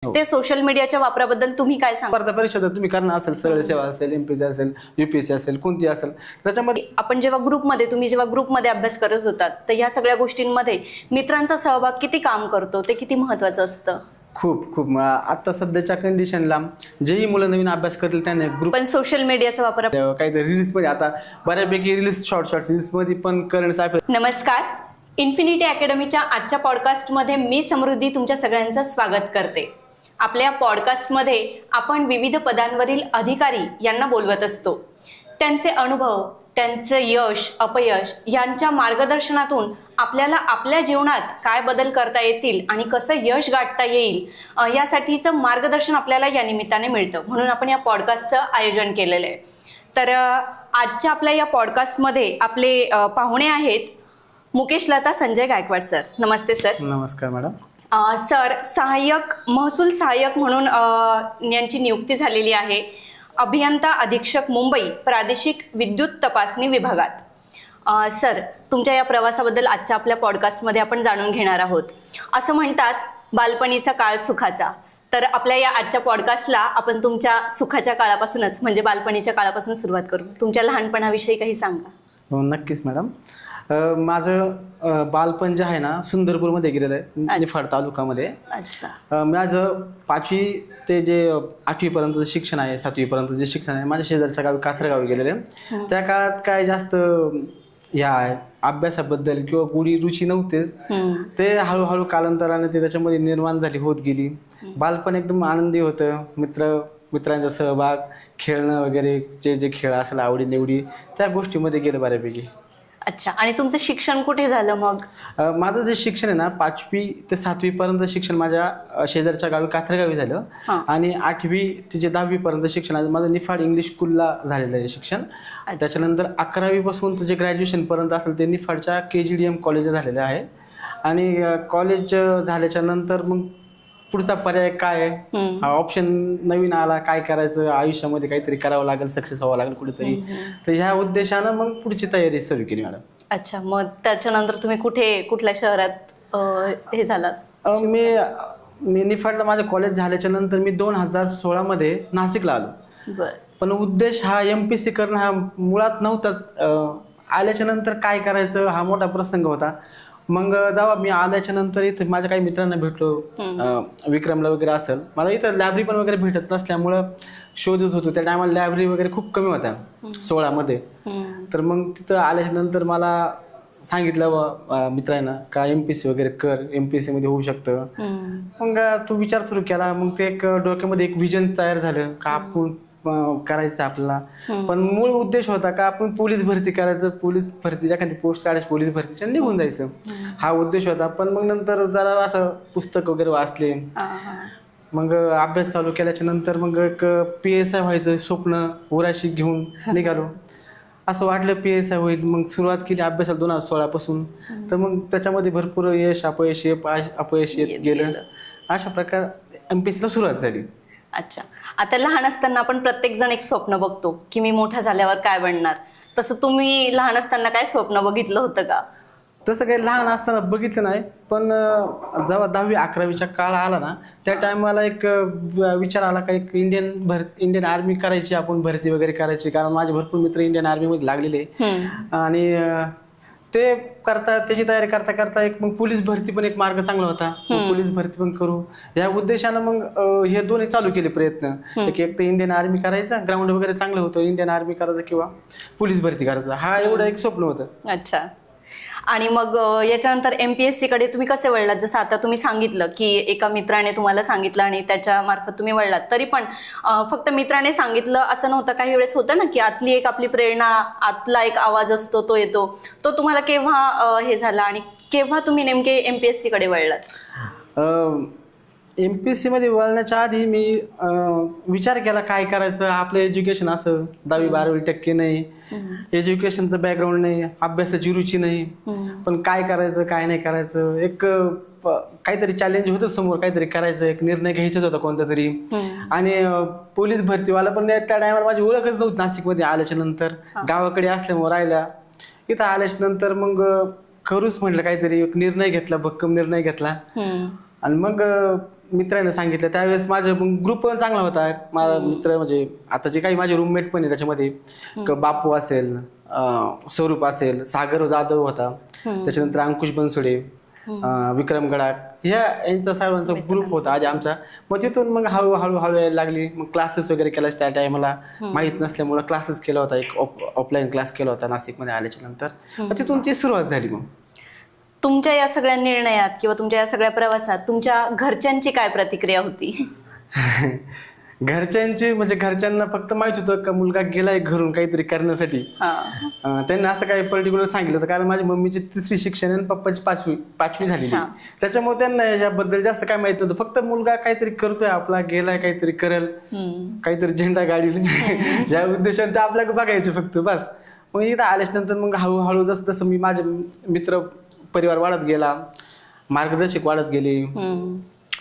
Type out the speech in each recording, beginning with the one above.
ते सोशल मीडियाच्या वापराबद्दल तुम्ही काय सांगा? स्पर्धा परीक्षा जर तुम्ही करणार असेल, सरळ सेवा असेल, एमपीएससी असेल, यूपीएससी असेल, कोणती असेल, त्याच्यामध्ये आपण तुम्ही जेव्हा ग्रुपमध्ये अभ्यास करत होतात तर या सगळ्या गोष्टींमध्ये मित्रांचा सहभाग किती काम करतो, ते किती महत्वाचं असतं? खूप खूप आता सध्याच्या कंडिशनला जेही मुलं नवीन अभ्यास करतील त्याने ग्रुप पण सोशल मीडियाचा वापर काहीतरी रील्स मध्ये आता बऱ्यापैकी रील्स शॉर्ट रील्स मध्ये पण करंट अफेअर. नमस्कार, इन्फिनिटी अकॅडमीच्या आजच्या पॉडकास्टमध्ये मी समृद्धी तुमच्या सगळ्यांचं स्वागत करते. आपल्या पॉडकास्टमध्ये आपण विविध पदांवरील अधिकारी यांना बोलवत असतो. त्यांचे अनुभव, त्यांचं यश अपयश यांच्या मार्गदर्शनातून आपल्याला आपल्या जीवनात काय बदल करता येतील आणि कसं यश गाठता येईल यासाठीचं मार्गदर्शन आपल्याला या निमित्ताने मिळतं. म्हणून आपण या पॉडकास्टचं आयोजन केलेलं आहे. तर आजच्या आपल्या या पॉडकास्टमध्ये आपले पाहुणे आहेत मुकेश लता संजय गायकवाड सर. नमस्ते सर. नमस्कार मॅडम. सर, महसूल सहाय्यक म्हणून यांची नियुक्ती झालेली आहे. अभियंता अधीक्षक मुंबई प्रादेशिक विद्युत तपासणी विभागात. सर, तुमच्या या प्रवासाबद्दल आजच्या आपल्या पॉडकास्टमध्ये आपण जाणून घेणार आहोत. असं म्हणतात बालपणीचा काळ सुखाचा. तर आपल्या या आजच्या पॉडकास्टला आपण तुमच्या सुखाच्या काळापासूनच म्हणजे बालपणीच्या काळापासून सुरुवात करू. तुमच्या लहानपणाविषयी काही सांगा. हो, नक्कीच मॅडम. माझं बालपण जे आहे ना सुंदरपूरमध्ये गेलेलं आहे, निफाड तालुक्यामध्ये. अच्छा. माझं 5वी ते जे 8वी पर्यंतचं शिक्षण आहे, 7वी पर्यंत जे शिक्षण आहे माझ्या शेजारच्या गावी कात्रगावी गेलेले. त्या काळात काय जास्त ह्या अभ्यासाबद्दल किंवा गुढी रुची नव्हतेच. ते हळूहळू कालांतराने ते त्याच्यामध्ये निर्माण झाली होत गेली. बालपण एकदम आनंदी होतं. मित्रांचा सहभाग, खेळणं वगैरे, जे खेळ असेल आवडी निवडी त्या गोष्टीमध्ये गेलं बऱ्यापैकी. अच्छा. आणि तुमचं शिक्षण कुठे झालं मग? माझं जे शिक्षण आहे ना 5वी ते 7वी पर्यंत शिक्षण माझ्या शेजारच्या गावी कात्रगावी झालं. आणि 8वी ते जे 10वी पर्यंत शिक्षण माझं निफाड इंग्लिश स्कूलला झालेलं आहे शिक्षण. त्याच्यानंतर 11वी पासून जे ग्रॅज्युएशन पर्यंत असेल ते निफाडच्या KGDM कॉलेजला झालेलं आहे. आणि कॉलेज झाल्याच्या नंतर मग पुढचा पर्याय काय आहे, हा ऑप्शन नवीन आला, काय करायचं आयुष्यामध्ये, काहीतरी करावं लागेल, सक्सेस व्हावं लागेल कुठेतरी. तर ह्या उद्देशानं मग पुढची तयारी सुरू केली मॅडम. अच्छा. मग त्याच्यानंतर तुम्ही कुठल्या शहरात हे झालात? मी निफाडला माझं कॉलेज झाल्याच्या नंतर मी 2016 मध्ये नाशिकला आलो. बरं. पण उद्देश हा MPSC करणं हा मुळात नव्हताच. आल्याच्या नंतर काय करायचं हा मोठा प्रसंग होता. मग जेव्हा मी आल्याच्या नंतर इथं माझ्या काही मित्रांना भेटलो, विक्रमला वगैरे असेल. मला इथं लायब्ररी पण वगैरे भेटत नसल्यामुळं शोधत होतो. त्या टायमाला लायब्ररी वगैरे खूप कमी होत्या 16 मध्ये. तर मग तिथं आल्याच्या नंतर मला सांगितलं मित्रांना का MPSC वगैरे कर, MPSC मध्ये होऊ शकतं. मग तो विचार सुरू केला. मग ते एक डोक्यामध्ये एक विजन तयार झालं का आपण करायचं आपल्याला. पण मूळ उद्देश होता का आपण पोलीस भरती करायचं, पोलीस भरती एखादी पोस्ट काढायची, पोलीस भरतीच्या निघून जायचं, हा उद्देश होता. पण मग नंतर जरा असं पुस्तक वगैरे वाचले, मग अभ्यास चालू केल्याच्या नंतर मग एक PSI व्हायचं स्वप्न उराशी घेऊन निघालो. असं वाटलं PSI होईल. मग सुरुवात केली अभ्यासाला 2016 पासून. तर मग त्याच्यामध्ये भरपूर यश अपयश येत गेलं. अशा प्रकारे MPSC ला सुरुवात झाली. अच्छा. आता लहान असताना आपण प्रत्येक जण एक स्वप्न बघतो की मी मोठा झाल्यावर काय बनणार. तसं तुम्ही लहान असताना काय स्वप्न बघितलं होतं का? तसं काही लहान असताना बघितलं नाही. पण जेव्हा 10वी 11वीच्या काळ आला ना त्या टायमाला एक विचार आला का एक इंडियन आर्मी करायची, आपण भरती वगैरे करायची. कारण माझे भरपूर मित्र इंडियन आर्मीमध्ये लागलेले. आणि ते त्याची तयारी करता करता एक मग पोलीस भरती पण एक मार्ग चांगला होता. पोलीस भरती पण करू या उद्देशानं मग हे दोन्ही चालू केले प्रयत्न. एक तर इंडियन आर्मी करायचा, ग्राउंड वगैरे चांगलं होतं, इंडियन आर्मी करायचं किंवा पोलीस भरती करायचं, हा एवढं एक स्वप्न होतं. अच्छा. आणि मग याच्यानंतर MPSC कडे तुम्ही कसे वळलात? जसं आता तुम्ही सांगितलं की एका मित्राने तुम्हाला सांगितलं आणि त्याच्या मार्फत तुम्ही वळलात. तरी पण फक्त मित्राने सांगितलं असं नव्हतं. काही वेळेस होतं ना की आतली एक आपली प्रेरणा, आतला एक आवाज असतो, तो येतो. तो तुम्हाला केव्हा हे झाला आणि केव्हा तुम्ही नेमके MPSC कडे वळलात? MPSC मध्ये वळण्याच्या आधी मी विचार केला काय करायचं. आपलं एज्युकेशन असं 10वी 12वी टक्के नाही, एज्युकेशनचं बॅकग्राऊंड नाही, अभ्यासाची रुची नाही. पण काय करायचं काय नाही करायचं, एक काहीतरी चॅलेंज होतं समोर, काहीतरी करायचं, एक निर्णय घ्यायचाच होता कोणता तरी. आणि पोलीस भरतीवाला पण त्या टायमाला माझी ओळखच नव्हती नाशिकमध्ये आल्याच्या नंतर. गावाकडे असल्यामुळे राहिल्या. इथं आल्याच्या नंतर मग करूच म्हटलं काहीतरी, एक निर्णय घेतला, भक्कम निर्णय घेतला. आणि मग मित्राने सांगितलं त्यावेळेस माझा ग्रुप पण चांगला होता. माझा मित्र म्हणजे आता जे काही माझे रूममेट पण आहे त्याच्यामध्ये बापू असेल, स्वरूप असेल, सागर जाधव होता, त्याच्यानंतर अंकुश बनसोडे, विक्रम गडाख यांचा सर्वांचा ग्रुप होता आधी आमचा. मग तिथून मग हळूहळू यायला लागली. मग क्लासेस वगैरे केला त्या टायमाला माहीत नसल्यामुळे क्लासेस केला होता, एक ऑफलाईन क्लास केला होता नाशिकमध्ये आल्याच्या नंतर. मग तिथून ती सुरुवात झाली. मग तुमच्या या सगळ्या निर्णयात किंवा तुमच्या या सगळ्या प्रवासात तुमच्या घरच्यांची काय प्रतिक्रिया होती? घरच्यांची म्हणजे घरच्यांना फक्त माहित होतं का मुलगा गेलाय घरून काहीतरी करण्यासाठी. त्यांना असं काही पर्टिक्युलर सांगितलं होतं कारण माझ्या मम्मीची 3री शिक्षण आणि पप्पाची 5वी झालेली, त्याच्यामुळे त्यांना याबद्दल जास्त काय माहित नव्हतं. फक्त मुलगा काहीतरी करतोय आपला, गेलाय काहीतरी करेल, काहीतरी झेंडा गाडील या उद्देशाने ते आपल्याला बघायचे फक्त बस. मग इथं आल्याच्या नंतर मग हळूहळू जसं जसं मी माझे मित्र परिवार वाढत गेला, मार्गदर्शक वाढत गेले,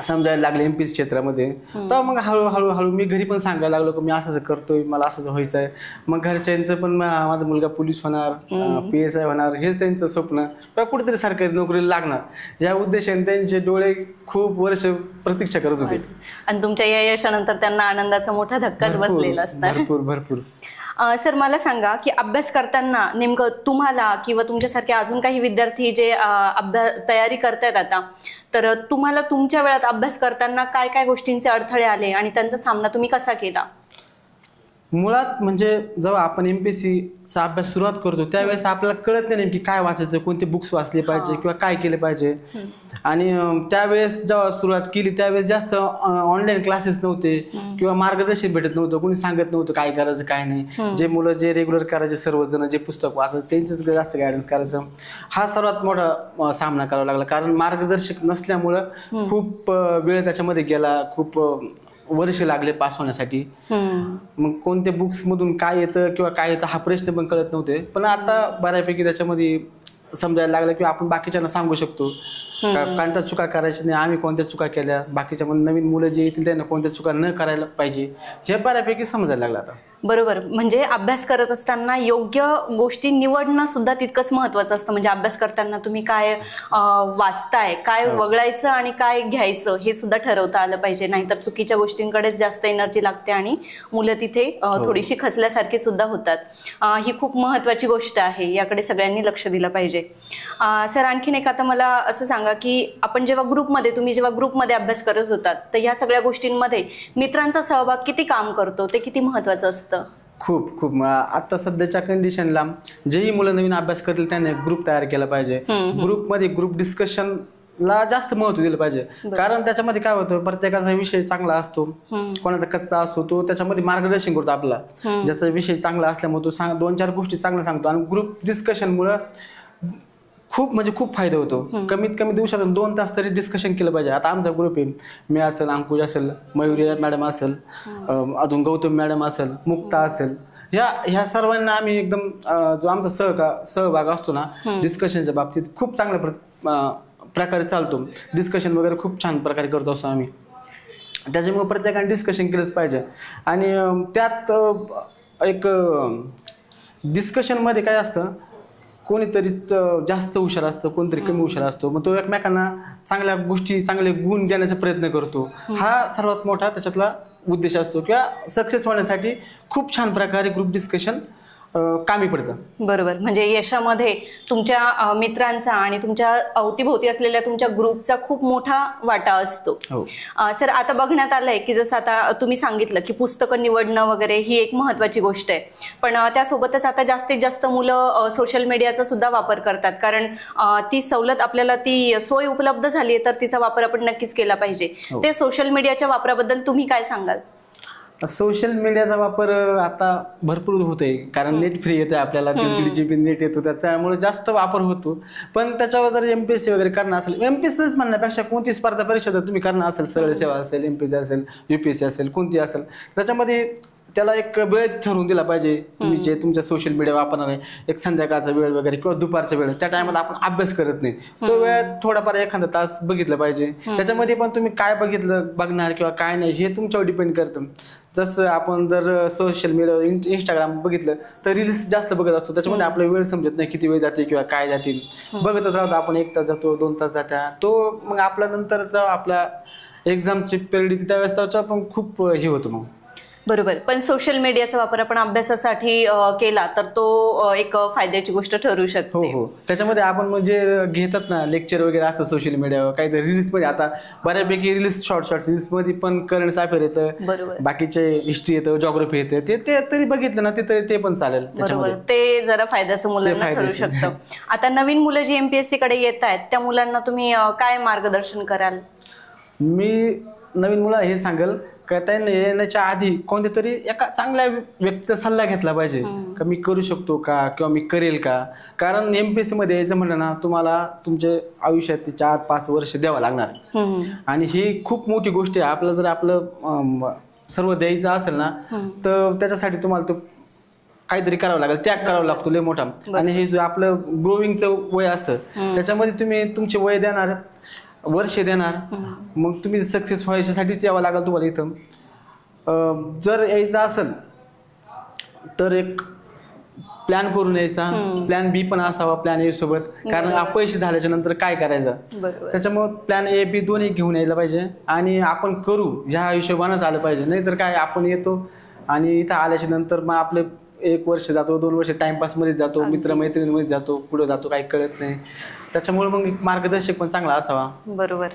समजायला लागले एमपीसी क्षेत्रामध्ये. तर मग हळूहळू मी घरी पण सांगायला लागलो की मी असं करतोय, मला असंच व्हायचं आहे. मग घरच्यांचं पण माझा मुलगा पोलीस होणार, PSI होणार हेच त्यांचं स्वप्न, किंवा कुठेतरी सरकारी नोकरीला लागणार या उद्देशाने त्यांचे डोळे खूप वर्ष प्रतीक्षा करत होते. आणि तुमच्या या यशानंतर त्यांना आनंदाचा मोठा धक्काच बसलेला असणार. भरपूर. सर मला सांगा की अभ्यास करताना नेमकं तुम्हाला किंवा तुमच्यासारखे अजून काही विद्यार्थी जे तयारी करतायत आता, तर तुम्हाला तुमच्या वेळात अभ्यास करताना काय काय गोष्टींचे अडथळे आले आणि त्यांचा सामना तुम्ही कसा केला? मुळात म्हणजे जेव्हा आपण MPSCचा अभ्यास सुरुवात करतो त्यावेळेस आपल्याला कळत नाही नेमकी काय वाचायचं, कोणते बुक्स वाचले पाहिजे किंवा काय केले पाहिजे. आणि त्यावेळेस जेव्हा सुरुवात केली त्यावेळेस जास्त ऑनलाईन क्लासेस नव्हते किंवा मार्गदर्शन भेटत नव्हतं, कोणी सांगत नव्हतं काय करायचं काय नाही. जे मुलं जे रेग्युलर करायचे सर्वजण जे पुस्तक वाचतात त्यांचंच जास्त गायडन्स करायचं. हा सर्वात मोठा सामना करावा लागला कारण मार्गदर्शक नसल्यामुळं खूप वेळ त्याच्यामध्ये गेला, खूप वर्ष लागले पास होण्यासाठी. मग कोणत्या बुक्स मधून काय येतं किंवा काय येतं हा प्रश्न पण कळत नव्हते. पण आता बऱ्यापैकी त्याच्यामध्ये समजायला लागलं की आपण बाकीच्यांना सांगू शकतो कोणत्या चुका करायच्या नाही, आम्ही कोणत्या चुका केल्या, बाकीच्या नवीन मुलं जे येतील त्यांना कोणत्या चुका न करायला पाहिजे हे बऱ्यापैकी समजायला लागलं आता. बरोबर. म्हणजे अभ्यास करत असताना योग्य गोष्टी निवडणं सुद्धा तितकंच महत्वाचं असतं. म्हणजे अभ्यास करताना तुम्ही काय वाचताय, काय वगळायचं आणि काय घ्यायचं हे सुद्धा ठरवता आलं पाहिजे, नाहीतर चुकीच्या गोष्टींकडेच जास्त एनर्जी लागते आणि मुलं तिथे थोडीशी खचल्यासारखी सुद्धा होतात. ही खूप महत्वाची गोष्ट आहे, याकडे सगळ्यांनी लक्ष दिलं पाहिजे. सर आणखीन एक आता मला असं सांगा की आपण तुम्ही जेव्हा ग्रुपमध्ये अभ्यास करत होतात तर या सगळ्या गोष्टींमध्ये मित्रांचा सहभाग किती काम करतो, ते किती महत्वाचं असतं? खूप आता सध्याच्या कंडिशनला जेही मुलं नवीन अभ्यास करतील त्याने ग्रुप तयार केला पाहिजे. ग्रुपमध्ये ग्रुप डिस्कशनला जास्त महत्व दिलं पाहिजे कारण त्याच्यामध्ये काय होतं, प्रत्येकाचा विषय चांगला असतो, कोणाचा कच्चा असतो, तो त्याच्यामध्ये मार्गदर्शन करतो आपला. ज्याचा विषय चांगला असल्यामुळे तो 2-4 गोष्टी चांगल्या सांगतो. आणि ग्रुप डिस्कशनमुळे खूप फायदा होतो. कमीत कमी दिवसातून 2 तास तरी डिस्कशन केलं पाहिजे. आता आमचा ग्रुप आहे, मी असेल, अंकुश असेल, मयुरी मॅडम असेल, अजून गौतम मॅडम असेल, मुक्ता असेल, ह्या सर्वांना आम्ही एकदम जो आमचा सहभाग असतो ना डिस्कशनच्या बाबतीत खूप चांगल्या प्रकारे चालतो. डिस्कशन वगैरे खूप छान प्रकारे करतो असतो आम्ही. त्याच्यामुळे प्रत्येकाने डिस्कशन केलंच पाहिजे. आणि त्यात एक डिस्कशनमध्ये काय असतं, कोणीतरी जास्त हुशार असतं, कोणतरी कमी हुशार असतो, मग तो एकमेकांना चांगल्या गोष्टी, चांगले गुण देण्याचा प्रयत्न करतो. हा सर्वात मोठा त्याच्यातला उद्देश असतो किंवा सक्सेस होण्यासाठी खूप छान प्रकारे ग्रुप डिस्कशन कामी पडतं. बरोबर. म्हणजे यशामध्ये तुमच्या मित्रांचा आणि तुमच्या अवतीभोवती असलेल्या तुमच्या ग्रुपचा खूप मोठा वाटा असतो. सर आता बघण्यात आलंय की जसं आता तुम्ही सांगितलं की पुस्तकं निवडणं वगैरे ही एक महत्वाची गोष्ट आहे, पण त्यासोबतच आता जास्तीत जास्त मुलं सोशल मीडियाचा सुद्धा वापर करतात कारण ती सवलत आपल्याला, ती सोय उपलब्ध झाली आहे तर तिचा वापर आपण नक्कीच केला पाहिजे. ते सोशल मीडियाच्या वापराबद्दल तुम्ही काय सांगाल? सोशल मीडियाचा वापर आता भरपूर होतोय कारण नेट फ्री येते आपल्याला, 1.5 GB नेट येतो, त्याच्यामुळे जास्त वापर होतो. पण त्याच्यावर जर MPSC वगैरे करणं असेल, MPSCच म्हणण्यापेक्षा कोणती स्पर्धा परीक्षा जर तुम्ही करणं असेल, सरळ सेवा असेल, MPSC असेल, UPSC असेल, कोणती असेल, त्याच्यामध्ये त्याला एक वेळ ठरवून दिला पाहिजे. तुम्ही जे तुमच्या सोशल मीडिया वापरणार आहे, एक संध्याकाळचा वेळ वगैरे किंवा दुपारचा वेळ, त्या टायमाला आपण अभ्यास करत नाही, तो वेळ थोडाफार एखादा तास बघितलं पाहिजे. त्याच्यामध्ये पण तुम्ही काय बघणार किंवा काय नाही हे तुमच्यावर डिपेंड करतं. जसं आपण जर सोशल मीडिया इंस्टाग्राम बघितलं तर रील्स जास्त बघत असतो, त्याच्यामध्ये आपला वेळ समजत नाही किती वेळ जाते किंवा काय जातील, बघतच राहतो आपण. 1 तास जातो, 2 तास जात्या, तो मग आपल्या नंतर आपला एक्झामची पिरियड येते त्यावेळेस त्याचा पण खूप हे होतं मग. बरोबर. पण सोशल मीडियाचा वापर आपण अभ्यासासाठी केला तर तो एक फायद्याची गोष्ट ठरू हो शकते. हो, त्याच्यामध्ये आपण म्हणजे घेतात ना लेक्चर वगैरे असतं सोशल मीडियावर, काहीतरी रील्समध्ये आता बऱ्यापैकी रील्स शॉर्ट रील्समध्ये पण करंट अफेअर येतं, बरोबर बाकीचे हिस्ट्री येतं, जॉग्राफी येतं, ते तरी बघितलं ना ते पण चालेल बरोबर. त्याच्यामध्ये. ते जरा फायद्याचं मुलांना ठरू फायद्याचं. शकतं. आता नवीन मुलं जी MPSC कडे येत आहेत त्या मुलांना तुम्ही काय मार्गदर्शन कराल? मी नवीन मुला हे सांगेल का त्यांनी येण्याच्या आधी कोणत्या तरी एका चांगल्या व्यक्तीचा सल्ला घेतला पाहिजे का मी करू शकतो का किंवा मी करेल का. कारण MPSC मध्ये यायचं म्हणलं ना तुम्हाला तुमच्या आयुष्यात 4-5 वर्ष द्यावं लागणार आहे. आणि ही खूप मोठी गोष्ट आहे. आपलं जर आपलं सर्व द्यायचं असेल ना तर त्याच्यासाठी तुम्हाला तो काहीतरी करावं लागेल, त्याग करावा लागतो लय मोठा. आणि हे जो आपलं ग्रोविंगचं वय असतं त्याच्यामध्ये तुम्ही तुमचे वय देणार, वर्ष देणार, मग तुम्ही सक्सेस व्हायच्यासाठीच यावं लागेल तुम्हाला इथं. जर यायचं असेल तर एक प्लॅन करून यायचा, प्लॅन बी पण असावा प्लॅन ए सोबत, कारण अपयशी झाल्याच्या नंतर काय करायचं. त्याच्यामुळे प्लॅन ए बी दोन्ही घेऊन यायला पाहिजे आणि आपण करू ह्या हिशोबानंच आलं पाहिजे. नाहीतर काय आपण येतो आणि इथं आल्याच्या नंतर मग आपले 1 वर्ष जातो, 2 वर्ष टाइमपास मध्ये जातो, मित्रमैत्रिणीमध्ये जातो, पुढे जातो, काही कळत नाही. त्याच्यामुळे मग मार्गदर्शक पण चांगला असावा. बरोबर.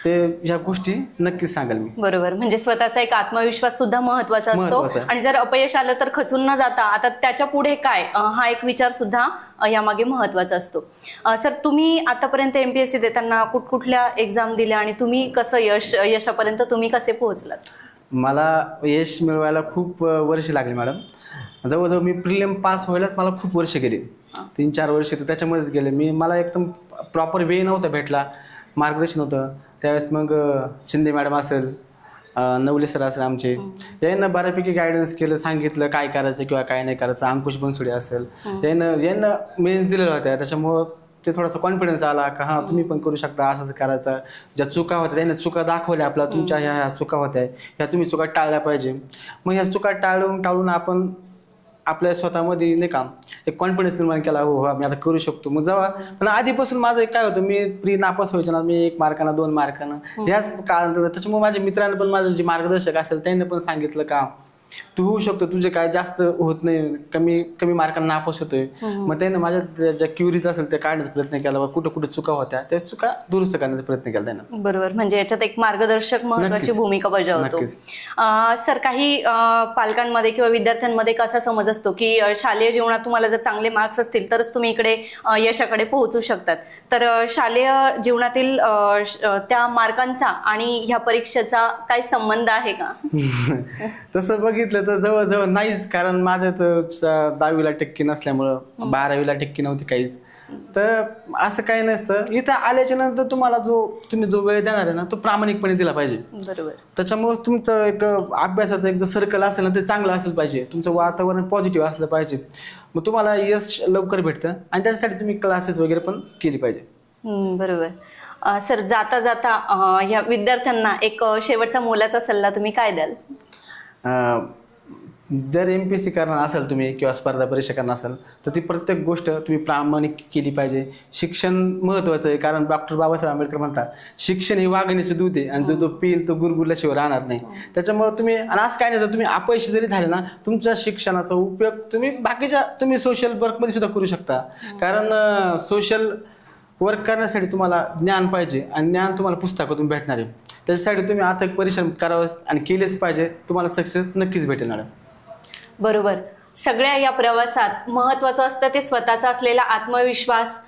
ते ह्या गोष्टी नक्कीच सांगाल मी. बरोबर. म्हणजे स्वतःचा एक आत्मविश्वास सुद्धा महत्वाचा असतो आणि जर अपयश आलं तर खचून न जाता आता त्याच्या पुढे काय हा एक विचार सुद्धा यामागे महत्वाचा असतो. सर तुम्ही आतापर्यंत MPSC देताना कुठकुठल्या एक्झाम दिल्या आणि तुम्ही कसं यशापर्यंत तुम्ही कसे पोहोचलात? मला यश मिळवायला खूप वर्ष लागली मॅडम. जवळजवळ मी प्रिलिम पास व्हायलाच मला खूप वर्ष गेली, 3-4 वर्ष तर त्याच्यामध्येच गेले. मला एकदम प्रॉपर वे नव्हता भेटला, मार्गदर्शन होतं त्यावेळेस. मग शिंदे मॅडम असेल, नवले सर असेल आमचे, यांना बऱ्यापैकी गायडन्स केलं, सांगितलं काय करायचं किंवा काय नाही करायचं. अंकुश बनसोडे असेल, यांना मेन्स दिलेल्या होत्या, त्याच्यामुळं ते थोडासा कॉन्फिडन्स आला का हां तुम्ही पण करू शकता, असंच करायचं. ज्या चुका होत्या त्यांनी चुका दाखवल्या आपल्या, तुमच्या ह्या चुका होत्या, ह्या तुम्ही चुका टाळल्या पाहिजे. मग ह्या चुका टाळून आपण आपल्या स्वतःमध्ये नाही का एक कॉन्फिडन्स निर्माण केला, हो मी आता करू शकतो. मग जेव्हा पण आधीपासून माझं काय होतं, मी प्री नापास व्हायचं ना, मी 1 मार्कानं 2 मार्कानं ह्याच काळानंतर. त्याच्यामुळे माझ्या मित्रांनी पण, माझं जे मार्गदर्शक असेल त्यांनी पण सांगितलं का तू होऊ शकतो, तुझे काय जास्त होत नाही, कमी मार्कांना नापास होतोय. मग त्यानं माझ्या ज्या क्युरीज असेल ते काढण्याचा प्रयत्न केला, कुठं चुका होत्या त्या चुका दुरुस्त करण्याचा प्रयत्न केला त्यानं. बरोबर. म्हणजे याच्यात एक मार्गदर्शक महत्वाची भूमिका बजावतो. सर काही पालकांमध्ये किंवा विद्यार्थ्यांमध्ये कसा समज असतो की शालेय जीवनात तुम्हाला जर चांगले मार्क्स असतील तरच तुम्ही इकडे यशाकडे पोहोचू शकतात. तर शालेय जीवनातील त्या मार्कांचा आणि ह्या परीक्षेचा काही संबंध आहे का? तसं बघितलं तर जवळजवळ नाहीच. कारण माझं तर 10वीला टक्के नसल्यामुळं, 12वीला टक्के नव्हती काहीच. तर असं काही नसतं. इथं आल्याच्या नंतर तुम्हाला तुम्ही जो वेळ देणार आहे ना तो प्रामाणिकपणे दिला पाहिजे. बरोबर. त्याच्यामुळे तुमचं एक अभ्यासाचं एक जर सर्कल असेल ना ते चांगलं असलं पाहिजे, तुमचं वातावरण पॉझिटिव्ह असलं पाहिजे. मग तुम्हाला यश लवकर भेटतं आणि त्याच्यासाठी तुम्ही क्लासेस वगैरे पण केली पाहिजे. बरोबर. सर जाता जाता ह्या विद्यार्थ्यांना एक शेवटचा मोलाचा सल्ला तुम्ही काय द्याल? जर MPSC करणार असाल तुम्ही किंवा स्पर्धा परीक्षा करणार असाल तर ती प्रत्येक गोष्ट तुम्ही प्रामाणिक केली पाहिजे. शिक्षण महत्त्वाचं आहे, कारण डॉक्टर बाबासाहेब आंबेडकर म्हणतात शिक्षण ही वाघिणीचं दूध आहे आणि जो पिईल तो गुरगुरल्याशिवाय राहणार नाही. त्याच्यामुळे तुम्ही, आणि असं काय नाही, तर तुम्ही अपयशी जरी झाले ना तुमच्या शिक्षणाचा उपयोग तुम्ही सोशल वर्कमध्ये सुद्धा करू शकता. कारण सोशल वर्क करण्यासाठी तुम्हाला ज्ञान पाहिजे आणि ज्ञान तुम्हाला पुस्तकातून भेटणार आहे. त्याच्यासाठी तुम्ही अथक परिश्रम करावं आणि केलेच पाहिजे. तुम्हाला सक्सेस नक्कीच भेटेल मॅडम. बरोबर. सगळ्या या प्रवासात महत्वाचं असतं ते स्वतःचा असलेला आत्मविश्वास,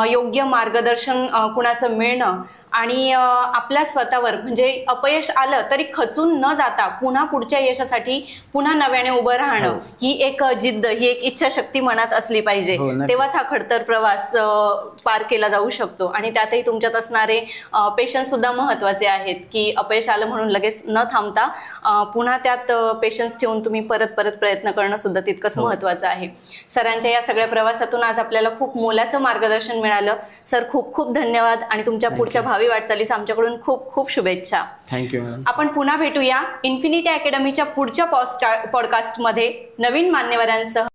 योग्य मार्गदर्शन कुणाचं मिळणं आणि आपल्या स्वतःवर म्हणजे अपयश आलं तरी खचून न जाता पुन्हा पुढच्या यशासाठी पुन्हा नव्याने उभं राहणं, ही एक जिद्द, ही एक इच्छाशक्ती मनात असली पाहिजे. तेव्हाच हा खडतर प्रवास पार केला जाऊ शकतो. आणि त्यातही तुमच्यात असणारे पेशन्स सुद्धा महत्वाचे आहेत की अपयश आलं म्हणून लगेच न थांबता पुन्हा त्यात पेशन्स ठेवून तुम्ही परत प्रयत्न करणं सुद्धा तितकंच महत्वाचं आहे. सरांच्या या सगळ्या प्रवासातून आज आपल्याला खूप मोलाचं मार्गदर्शन मिळालं. सर खूप खूप धन्यवाद आणि तुमच्या पुढच्या भावी वाटचालीस आमच्याकडून खूप खूप शुभेच्छा. थँक्यू. आपण पुन्हा भेटूया इन्फिनिटी अकॅडमीच्या पुढच्या पॉडकास्टमध्ये नवीन मान्यवरांसह.